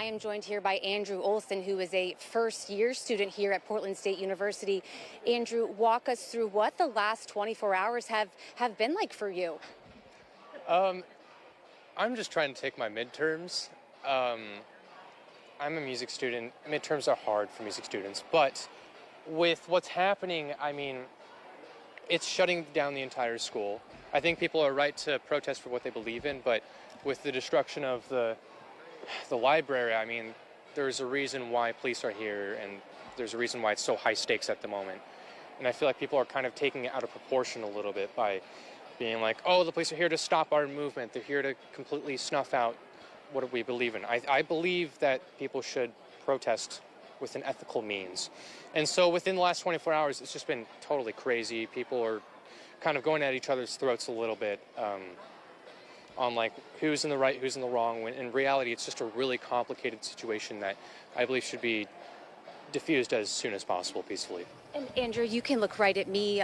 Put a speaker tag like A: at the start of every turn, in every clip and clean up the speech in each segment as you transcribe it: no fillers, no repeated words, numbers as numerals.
A: I am joined here by Andrew Olson, who is a first-year student here at Portland State University. Andrew, walk us through what the last 24 hours have been like for you.
B: I'm just trying to take my midterms. I'm a music student. Midterms are hard for music students, but with what's happening, I mean, it's shutting down the entire school. I think people are right to protest for what they believe in, but with the destruction of the library, I mean, there's a reason why police are here, and there's a reason why it's so high stakes at the moment. And I feel like people are kind of taking it out of proportion a little bit by being like, oh, the police are here to stop our movement. They're here to completely snuff out what we believe in. I believe that people should protest with an ethical means. And so within the last 24 hours, it's just been totally crazy. People are kind of going at each other's throats a little bit on like who's in the right, who's in the wrong. When in reality, it's just a really complicated situation that I believe should be diffused as soon as possible peacefully.
A: And Andrew, you can look right at me.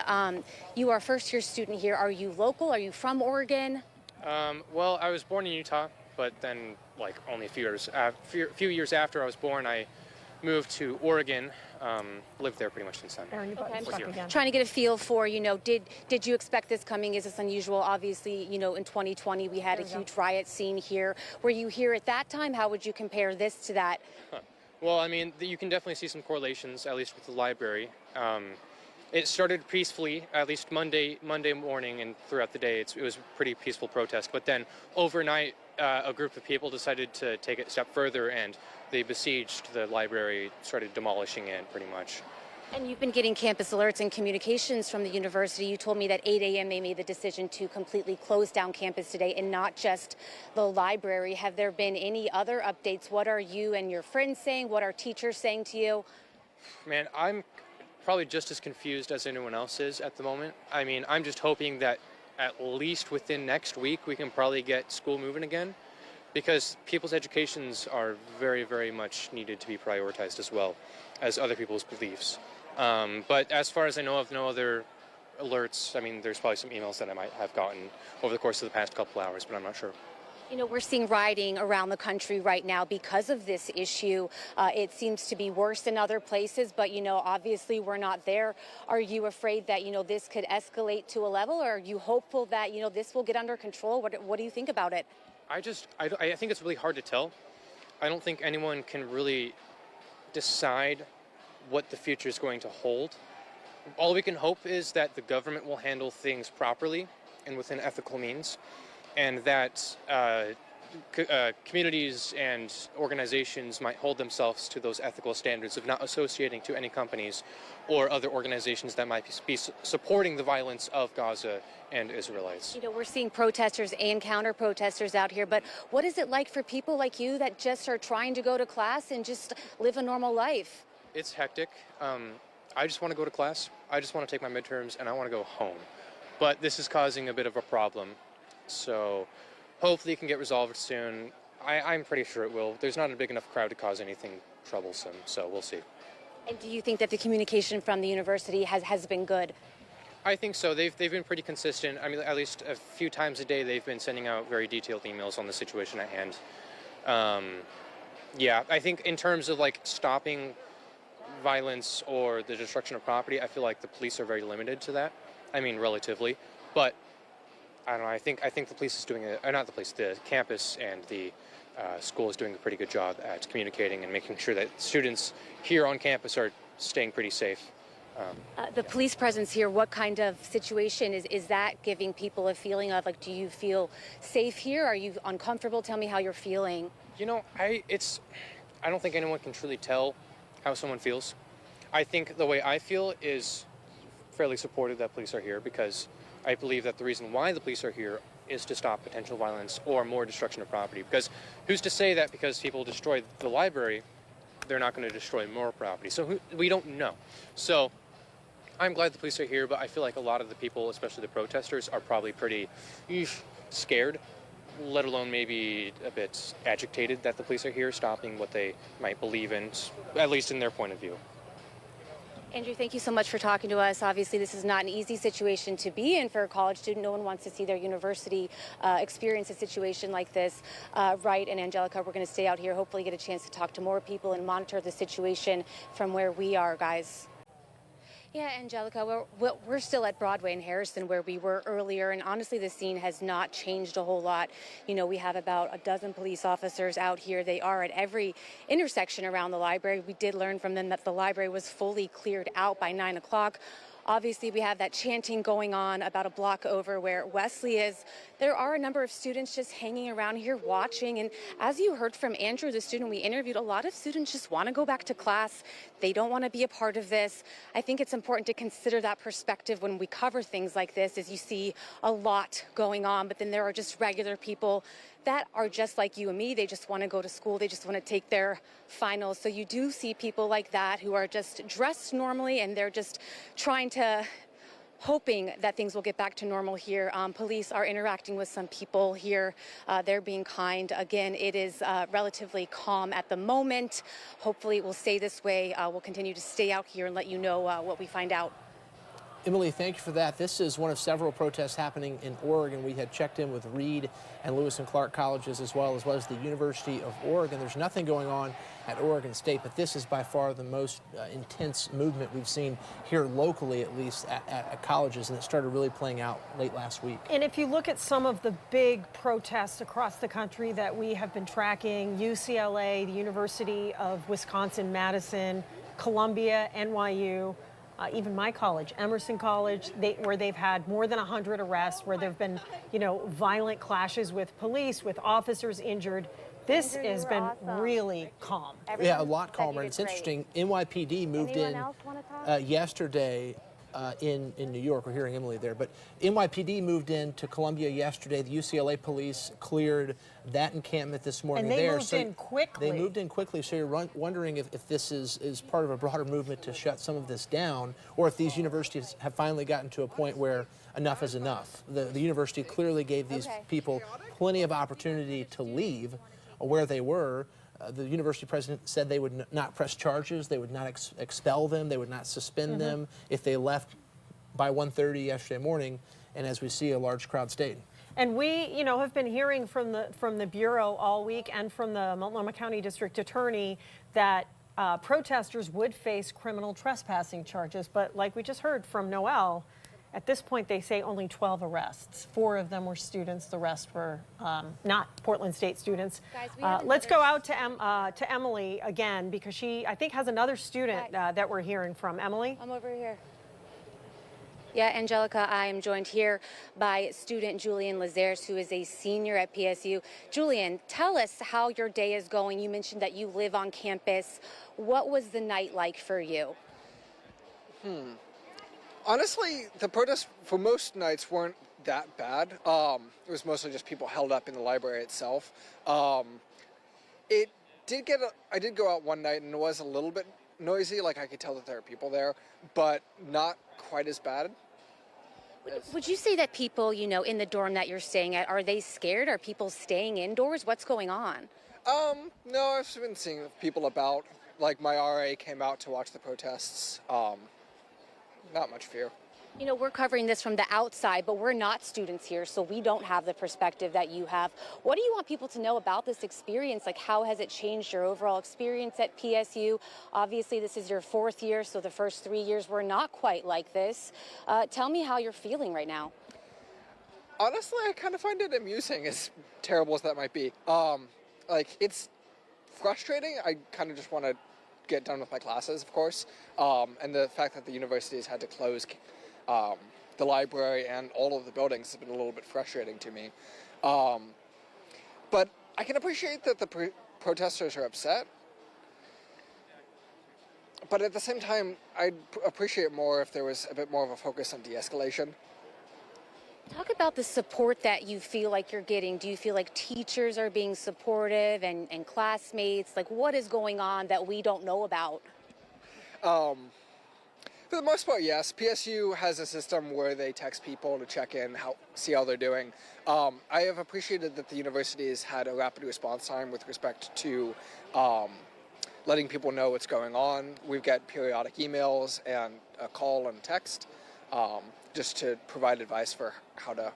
A: You are a first-year student here. Are you local? Are you from Oregon?
B: Well, I was born in Utah, but then like only a few years after I was born, I moved to Oregon. Lived there pretty much since then.
A: Okay. Trying to get a feel for, did you expect this coming? Is this unusual? Obviously, in 2020 we had a huge riot scene here. Were you here at that time? How would you compare this to that?
B: Well, I mean, you can definitely see some correlations, at least with the library. It started peacefully, at least Monday morning, and throughout the day it was a pretty peaceful protest. But then overnight, a group of people decided to take it a step further, and they besieged the library, started demolishing it pretty much.
A: And you've been getting campus alerts and communications from the university. You told me that 8 a.m. they made the decision to completely close down campus today, and not just the library. Have there been any other updates? What are you and your friends saying? What are teachers saying to you?
B: Man, I'm probably just as confused as anyone else is at the moment. I mean, I'm just hoping that at least within next week we can probably get school moving again, because people's educations are very, very much needed to be prioritized as well as other people's beliefs. But as far as I know of, no other alerts. I mean, there's probably some emails that I might have gotten over the course of the past couple hours, but I'm not sure.
A: We're seeing rioting around the country right now because of this issue. It seems to be worse in other places, but, obviously we're not there. Are you afraid that, this could escalate to a level, or are you hopeful that, this will get under control? What do you think about it?
B: I think it's really hard to tell. I don't think anyone can really decide what the future is going to hold. All we can hope is that the government will handle things properly and within ethical means, and that communities and organizations might hold themselves to those ethical standards of not associating to any companies or other organizations that might be supporting the violence of Gaza and Israelites.
A: We're seeing protesters and counter-protesters out here, but what is it like for people like you that just are trying to go to class and just live a normal life?
B: It's hectic. I just want to go to class. I just want to take my midterms, and I want to go home. But this is causing a bit of a problem. So hopefully it can get resolved soon. I'm pretty sure it will. There's not a big enough crowd to cause anything troublesome, so we'll see.
A: And do you think that the communication from the university has been good?
B: I think so. They've been pretty consistent. I mean, at least a few times a day they've been sending out very detailed emails on the situation at hand. Yeah, I think in terms of like stopping violence or the destruction of property, I feel like the police are very limited to that. I mean, relatively, but I don't know. I think the police is doing not the police, the campus and the school is doing a pretty good job at communicating and making sure that students here on campus are staying pretty safe.
A: The police presence here, what kind of situation is that giving people a feeling of? Like, do you feel safe here? Are you uncomfortable? Tell me how you're feeling.
B: I don't think anyone can truly tell how someone feels. I think the way I feel is fairly supportive that police are here, because I believe that the reason why the police are here is to stop potential violence or more destruction of property. Because who's to say that because people destroy the library, they're not going to destroy more property? So we don't know. So I'm glad the police are here, but I feel like a lot of the people, especially the protesters, are probably pretty scared, let alone maybe a bit agitated that the police are here stopping what they might believe in, at least in their point of view.
A: Andrew, thank you so much for talking to us. Obviously, this is not an easy situation to be in for a college student. No one wants to see their university experience a situation like this. Right, and Angelica, we're going to stay out here, hopefully get a chance to talk to more people and monitor the situation from where we are, guys. Yeah, Angelica, we're still at Broadway in Harrison where we were earlier, and honestly, the scene has not changed a whole lot. You know, we have about a dozen police officers out here. They are at every intersection around the library. We did learn from them that the library was fully cleared out by 9 o'clock. Obviously, we have that chanting going on about a block over where Wesley is. There are a number of students just hanging around here watching. And as you heard from Andrew, the student we interviewed, a lot of students just want to go back to class. They don't want to be a part of this. I think it's important to consider that perspective when we cover things like this, as you see a lot going on. But then there are just regular people that are just like you and me. They just want to go to school. They just want to take their finals. So you do see people like that who are just dressed normally, and they're just trying to, hoping that things will get back to normal here. Police are interacting with some people here. They're being kind. Again, it is relatively calm at the moment. Hopefully it will stay this way. We'll continue to stay out here and let you know what we find out.
C: Emily, thank you for that. This is one of several protests happening in Oregon. We had checked in with Reed and Lewis and Clark colleges as well as the University of Oregon. There's nothing going on at Oregon State, but this is by far the most intense movement we've seen here locally, at least at colleges, and it started really playing out late last week.
D: And if you look at some of the big protests across the country that we have been tracking, UCLA, the University of Wisconsin-Madison, Columbia, NYU, even my college, Emerson College, where they've had more than 100 arrests, where there have been, violent clashes with police, with officers injured. This has been really calm.
C: Yeah, a lot calmer. And it's interesting, NYPD moved in yesterday in New York. We're hearing Emily there. But NYPD moved in to Columbia yesterday. The UCLA police cleared that encampment this morning.
D: And they moved in quickly.
C: They moved in quickly. So you're wondering if this is part of a broader movement to shut some of this down, or if these universities have finally gotten to a point where enough is enough. The university clearly gave these people plenty of opportunity to leave where they were. The university president said they would not press charges, they would not expel them, they would not suspend them if they left by 1:30 yesterday morning, and as we see, a large crowd stayed.
D: And we, have been hearing from the Bureau all week and from the Multnomah County District Attorney that protesters would face criminal trespassing charges, but like we just heard from Noel, at this point, they say only 12 arrests. 4 of them were students. The rest were not Portland State students.
A: Guys,
D: let's go out to Emily again, because she, I think, has another student that we're hearing from. Emily?
A: I'm over here. Yeah, Angelica, I am joined here by student Julian Lazares, who is a senior at PSU. Julian, tell us how your day is going. You mentioned that you live on campus. What was the night like for you?
E: Honestly, the protests for most nights weren't that bad. It was mostly just people held up in the library itself. I did go out one night and it was a little bit noisy, like I could tell that there are people there, but not quite as bad.
A: Would you say that people, in the dorm that you're staying at, are they scared? Are people staying indoors? What's going on?
E: No, I've been seeing people about. Like my RA came out to watch the protests. Not much fear.
A: We're covering this from the outside, but we're not students here, so we don't have the perspective that you have. What do you want people to know about this experience? Like, how has it changed your overall experience at PSU? Obviously, this is your 4th year, so the first 3 years were not quite like this. Tell me how you're feeling right now.
E: Honestly, I kind of find it amusing, as terrible as that might be. It's frustrating. I kind of just want to get done with my classes, of course, and the fact that the universities had to close the library and all of the buildings has been a little bit frustrating to me. But I can appreciate that the protesters are upset, but at the same time, I'd appreciate more if there was a bit more of a focus on de-escalation.
A: Talk about the support that you feel like you're getting. Do you feel like teachers are being supportive and classmates? Like, what is going on that we don't know about?
E: For the most part, yes. PSU has a system where they text people to check in, see how they're doing. I have appreciated that the university has had a rapid response time with respect to letting people know what's going on. We've got periodic emails and a call and text, just to provide advice for how to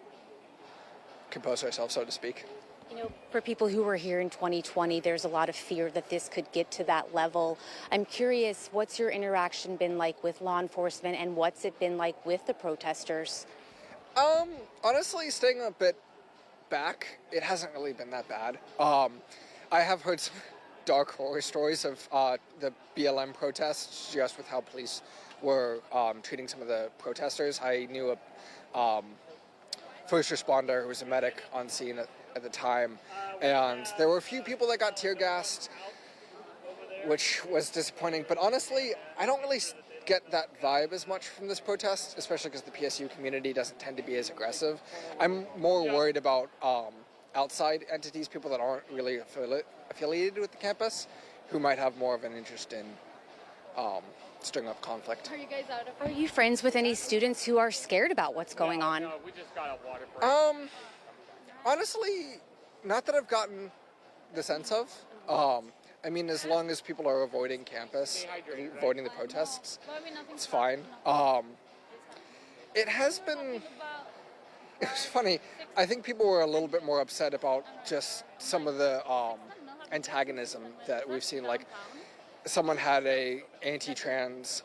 E: compose ourselves, so to speak.
A: You know, for people who were here in 2020, there's a lot of fear that this could get to that level. I'm curious, what's your interaction been like with law enforcement, and what's it been like with the protesters?
E: Honestly, staying a bit back, it hasn't really been that bad. I have heard some dark horror stories of the BLM protests, just with how police were treating some of the protesters. I knew a first responder who was a medic on scene at the time, and there were a few people that got tear gassed, which was disappointing. But honestly, I don't really get that vibe as much from this protest, especially because the PSU community doesn't tend to be as aggressive. I'm more worried about outside entities, people that aren't really affiliated with the campus, who might have more of an interest in stirring up conflict.
A: Are you friends with any students who are scared about what's going on?
B: We just got a water break.
E: Honestly, not that I've gotten the sense of. I mean, as long as people are avoiding campus, avoiding the protests, it's fine. It has been, it was funny, I think people were a little bit more upset about just some of the antagonism that we've seen. Like, someone had a anti-trans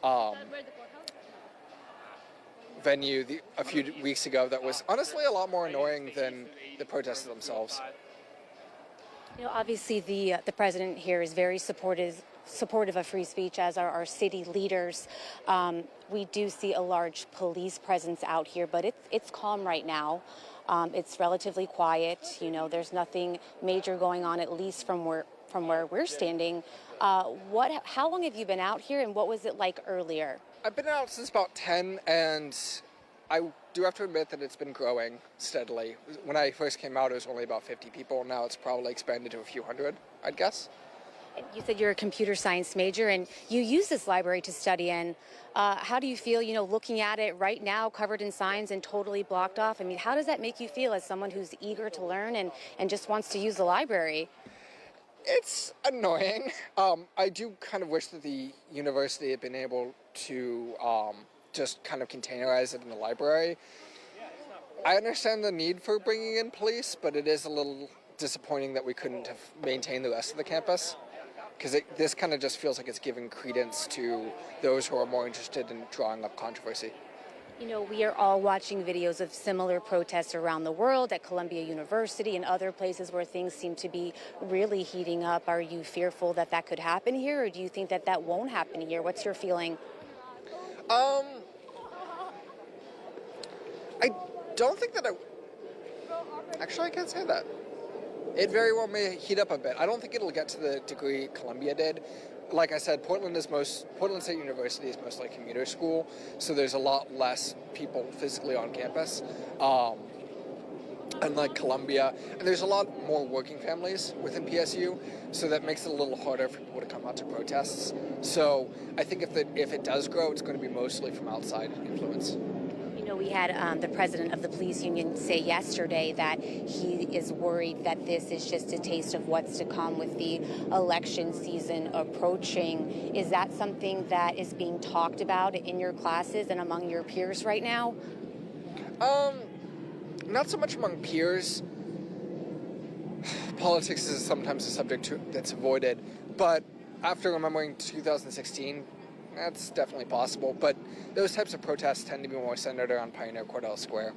E: venue a few weeks ago that was honestly a lot more annoying than the protests themselves.
A: You know, obviously the president here is very supportive of free speech, as are our city leaders. We do see a large police presence out here, but it's calm right now. It's relatively quiet. You know, there's nothing major going on, at least from where we're standing. How long have you been out here, and what was it like earlier?
E: I've been out since about 10, and I do have to admit that it's been growing steadily. When I first came out, it was only about 50 people. Now it's probably expanded to a few hundred, I'd guess.
A: You said you're a computer science major, and you use this library to study in. How do you feel, you know, looking at it right now, covered in signs and totally blocked off? I mean, how does that make you feel as someone who's eager to learn and just wants to use the library?
E: It's annoying. I do kind of wish that the university had been able to just kind of containerize it in the library. I understand the need for bringing in police, but it is a little disappointing that we couldn't have maintained the rest of the campus, because this kind of just feels like it's giving credence to those who are more interested in drawing up controversy.
A: You know, we are all watching videos of similar protests around the world at Columbia University and other places where things seem to be really heating up. Are you fearful that that could happen here, or do you think that that won't happen here? What's your feeling?
E: I don't think that actually, I can't say that. It very well may heat up a bit. I don't think it'll get to the degree Columbia did. Like I said, Portland State University is mostly a commuter school, so there's a lot less people physically on campus. Unlike Columbia, and there's a lot more working families within PSU, so that makes it a little harder for people to come out to protests. So I think if it does grow, it's going to be mostly from outside influence.
A: You know, we had the president of the police union say yesterday that he is worried that this is just a taste of what's to come with the election season approaching. Is that something that is being talked about in your classes and among your peers right now?
E: Not so much among peers. Politics is sometimes a subject that's avoided, but after remembering 2016, that's definitely possible. But those types of protests tend to be more centered around Pioneer Cordell Square.